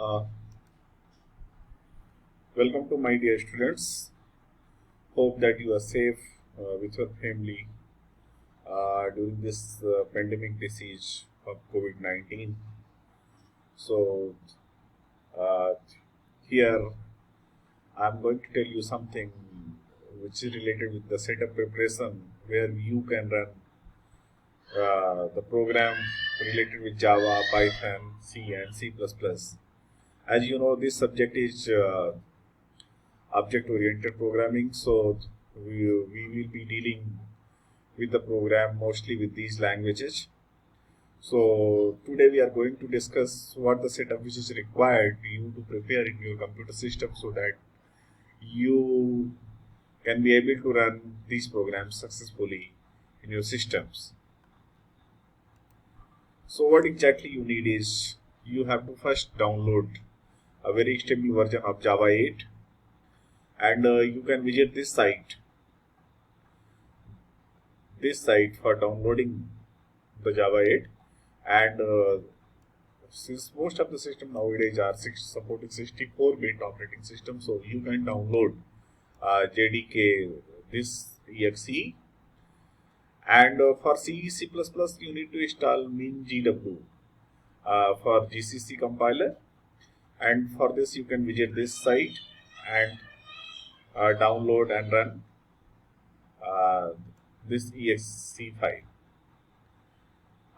Uh, Welcome to my dear students. Hope that you are safe with your family during this pandemic disease of COVID 19. So, uh, here I'm going to tell you something which is related with the setup preparation where you can run the program related with Java, Python, C, and C++. As you know, this subject is object oriented programming, so we will be dealing with the program mostly with these languages. So today we are going to discuss what the setup which is required you to prepare in your computer system so that you can be able to run these programs successfully in your systems. So what exactly you need is you have to first download a very stable version of Java 8, and you can visit this site for downloading the Java 8. And since most of the system nowadays are supporting 64-bit operating system, so you can download JDK this exe. And for C, C++, you need to install MinGW for GCC compiler. And for this, you can visit this site and download and run this exe file.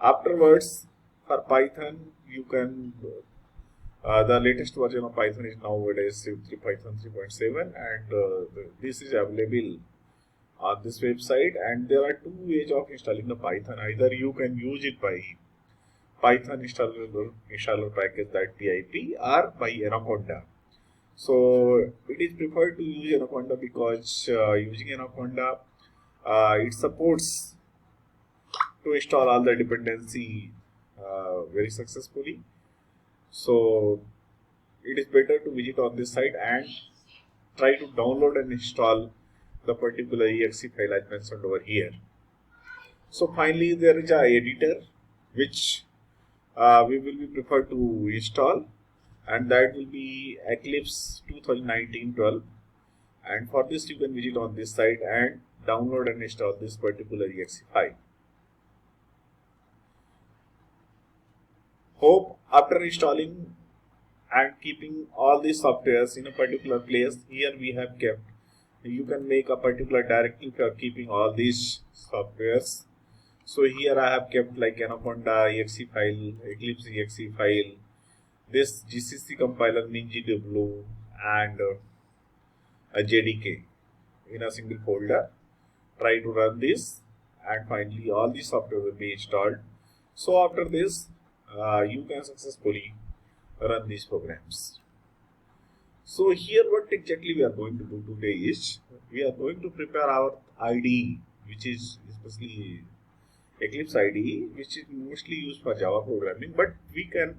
Afterwards, for Python, you can the latest version of Python is nowadays Python 3.7, and this is available on this website. And there are two ways of installing the Python. Either you can use it by Python installer package.pip or by Anaconda. So it is preferred to use Anaconda because using Anaconda, it supports to install all the dependency very successfully. So it is better to visit on this site and try to download and install the particular exe file I mentioned over here. So finally, there is a editor which we will be preferred to install, and that will be Eclipse 2019-12. And for this, you can visit on this site and download and install this particular exe file. Hope after installing and keeping all these softwares in a particular place, here we have kept, you can make a particular directory for keeping all these softwares. So here I have kept like Anaconda exe file, Eclipse exe file, this GCC compiler MinGW, and a JDK in a single folder. Try to run this, and finally all the software will be installed. So after this, you can successfully run these programs. So here what exactly we are going to do today is we are going to prepare our IDE, which is especially Eclipse IDE, which is mostly used for Java programming, but we can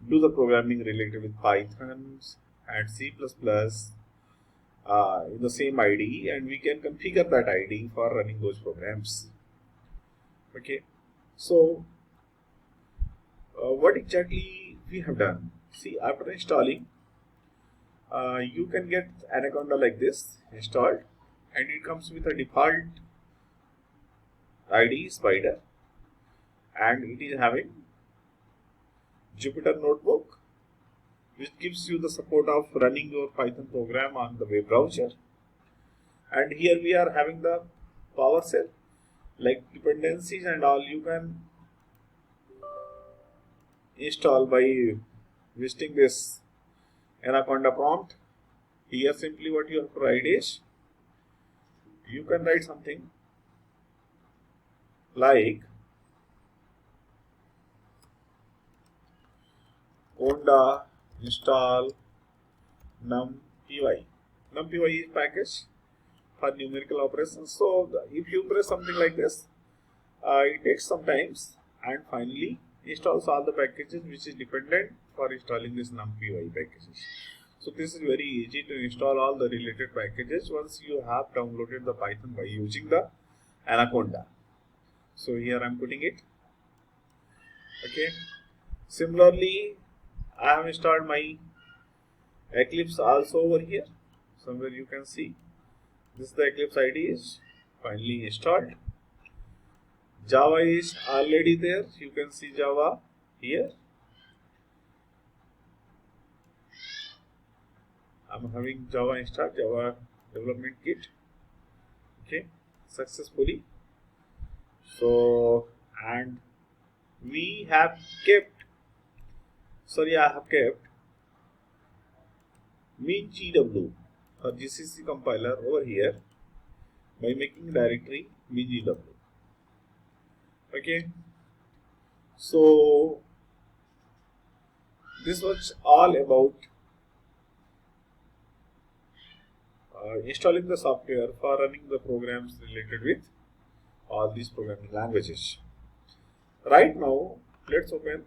do the programming related with Python and C++ in the same IDE, and we can configure that IDE for running those programs. Okay, so what exactly we have done? See, after installing, you can get Anaconda like this installed, and it comes with a default IDE Spider, and it is having Jupyter Notebook, which gives you the support of running your Python program on the web browser. And here we are having the PowerShell, like dependencies and all you can install by visiting this Anaconda prompt. Here simply what you have to write is, you can write something like Conda install numpy. Numpy is package for numerical operations. So if you press something like this, it takes some time, and finally installs all the packages which is dependent for installing this numpy packages. So this is very easy to install all the related packages once you have downloaded the Python by using the Anaconda. So here I am putting it. Okay. Similarly, I have installed my Eclipse also over here. Somewhere you can see this is the Eclipse ID is finally installed. Java is already there. You can see Java here. I'm having Java installed, Java development kit. Okay, successfully. So, and we have kept, I have kept MinGW or GCC compiler over here by making directory MinGW. Okay, so this was all about installing the software for running the programs related with all these programming languages. Right now, let's open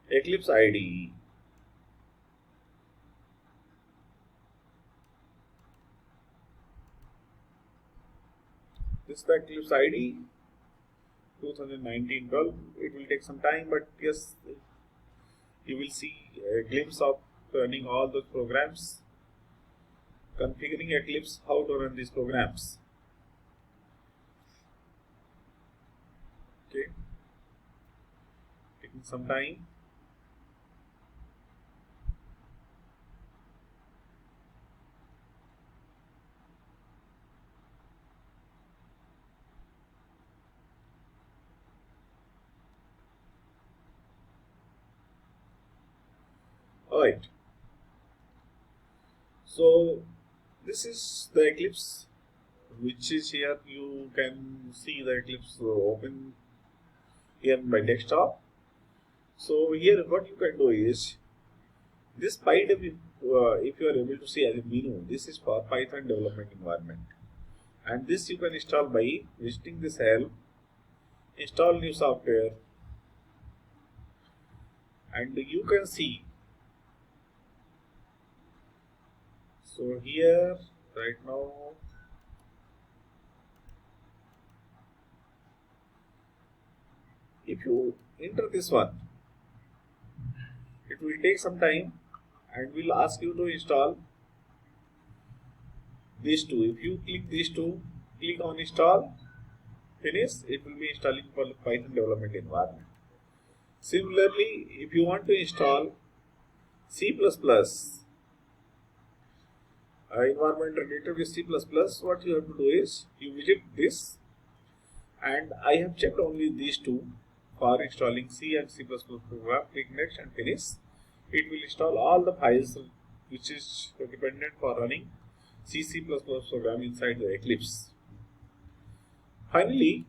Eclipse IDE. This is the Eclipse IDE 2019-12. It will take some time, but yes, you will see a glimpse of running all those programs, configuring Eclipse, how to run these programs. Okay, taking some time. Alright, so this is the Eclipse, which is here. You can see the Eclipse open here in my desktop. So here what you can do is this PyDev, if you are able to see as a menu, this is for Python development environment, and this you can install by visiting this help, install new software, and you can see. So here right now if you enter this one, it will take some time and will ask you to install these two. If you click these two, click on install, finish, it will be installing for Python development environment. Similarly, if you want to install C++ environment related with C++, what you have to do is you visit this, and I have checked only these two for installing C and C++ program. Click next and finish. It will install all the files which is dependent for running C program inside the Eclipse. Finally,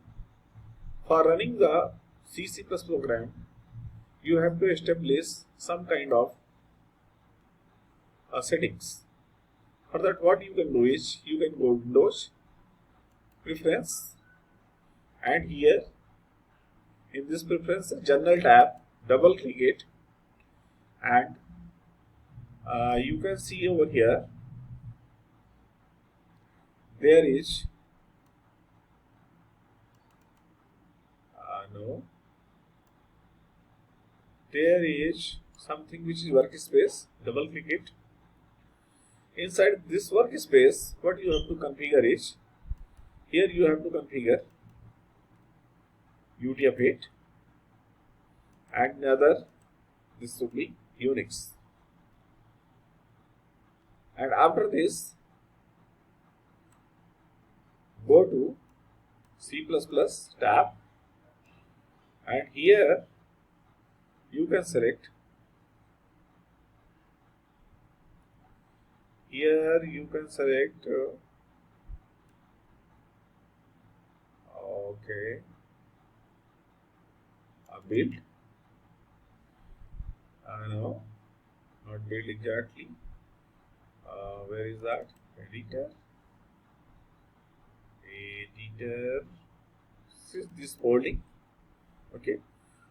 for running the C program, you have to establish some kind of settings. For that, what you can do is you can go Windows, Preference, and here in this Preference General tab, double click it, and you can see over here there is there is something which is workspace. Double click it. Inside this workspace, what you have to configure is, here you have to configure UTF-8 and another, this would be Unix. And after this, go to C++ tab, and here you can select, okay, a build, no, not build exactly, where is that, editor, this folding, okay,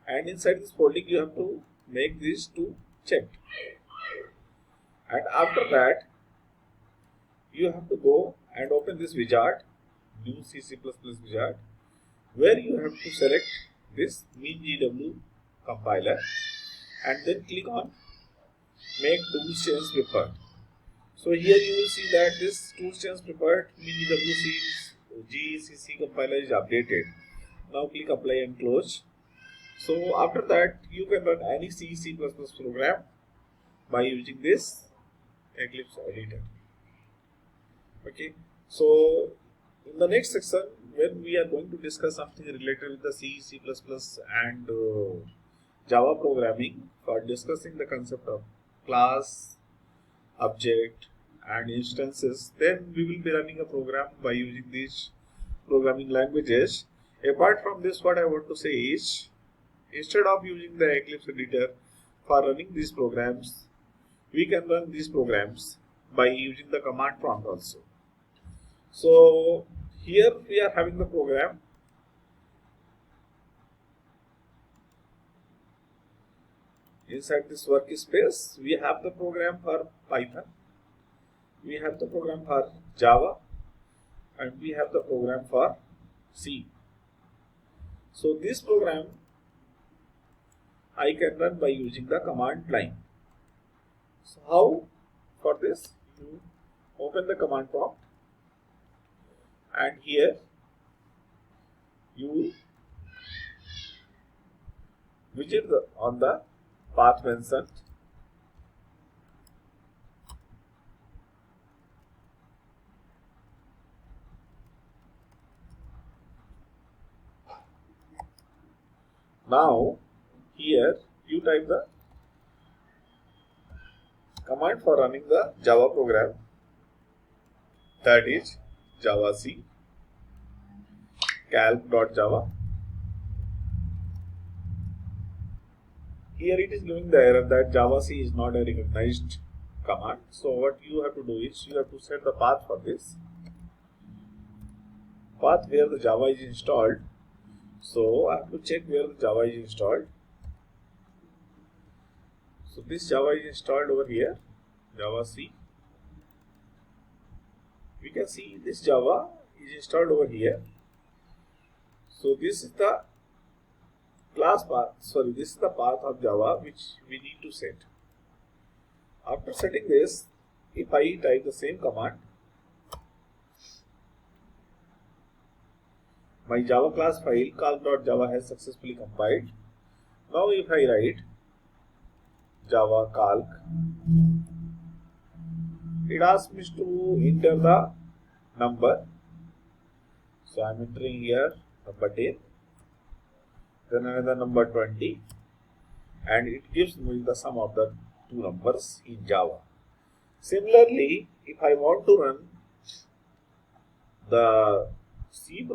and inside this folding you have to make these two checked, and after that you have to go and open this wizard, new C++ wizard, where you have to select this MinGW compiler, and then click on make tools change preferred. So here you will see that this tools change preferred MiniWC GCC compiler is updated. Now click apply and close. So after that you can run any C program by using this Eclipse editor. Okay, so in the next section, when we are going to discuss something related with the C, C++ and Java programming, for discussing the concept of class, object and instances, then we will be running a program by using these programming languages. Apart from this, what I want to say is, instead of using the Eclipse editor for running these programs, we can run these programs by using the command prompt also. So here we are having the program. Inside this workspace, we have the program for Python, we have the program for Java, and we have the program for C. So this program I can run by using the command line. So how? For this, you open the command prompt, and here you visit on the path mentioned. Now here you type the command for running the Java program, that is javac calc.java. Here it is giving the error that javac is not a recognized command. So what you have to do is, you have to set the path for this path where the Java is installed. So I have to check where the Java is installed. So this Java is installed over here, javac. We can see this Java is installed over here. So this is the class path, this is the path of Java which we need to set. After setting this, if I type the same command, my Java class file calc.java has successfully compiled. Now if I write Java calc, it asks me to enter the number. So I am entering here number 10, then another number 20, and it gives me the sum of the two numbers in Java. Similarly, if I want to run the C++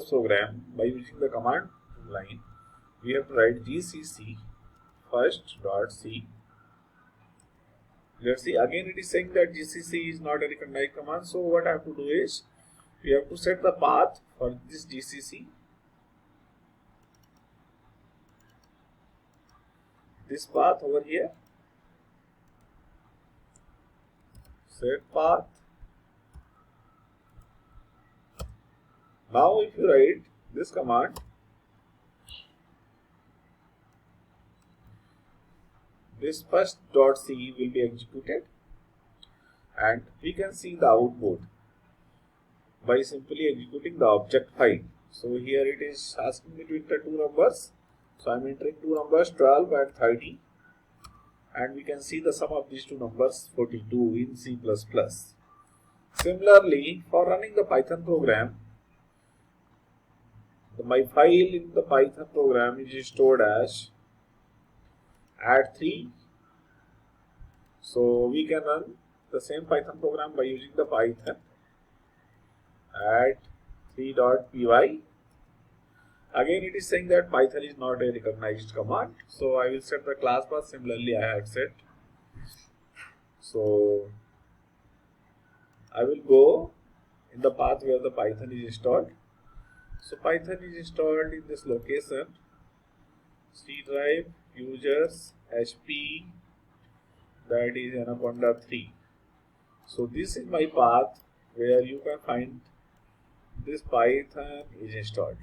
program by using the command line, we have to write gcc first.c. Let's see, again it is saying that gcc is not a recognized command. So what I have to do is, we have to set the path for this gcc. This path over here, set path. Now if you write this command, this first.c will be executed, and we can see the output by simply executing the object file. So here it is asking me to enter two numbers. So I am entering two numbers, 12 and 30, and we can see the sum of these two numbers, 42, in C++. Similarly, for running the Python program, my file in the Python program is stored as add3. So we can run the same Python program by using the Python add3.py. Again it is saying that Python is not a recognized command. So I will set the class path. Similarly I have set. So I will go in the path where the Python is installed. So Python is installed in this location, C drive, users, HP, that is Anaconda 3. So this is my path where you can find this Python is installed.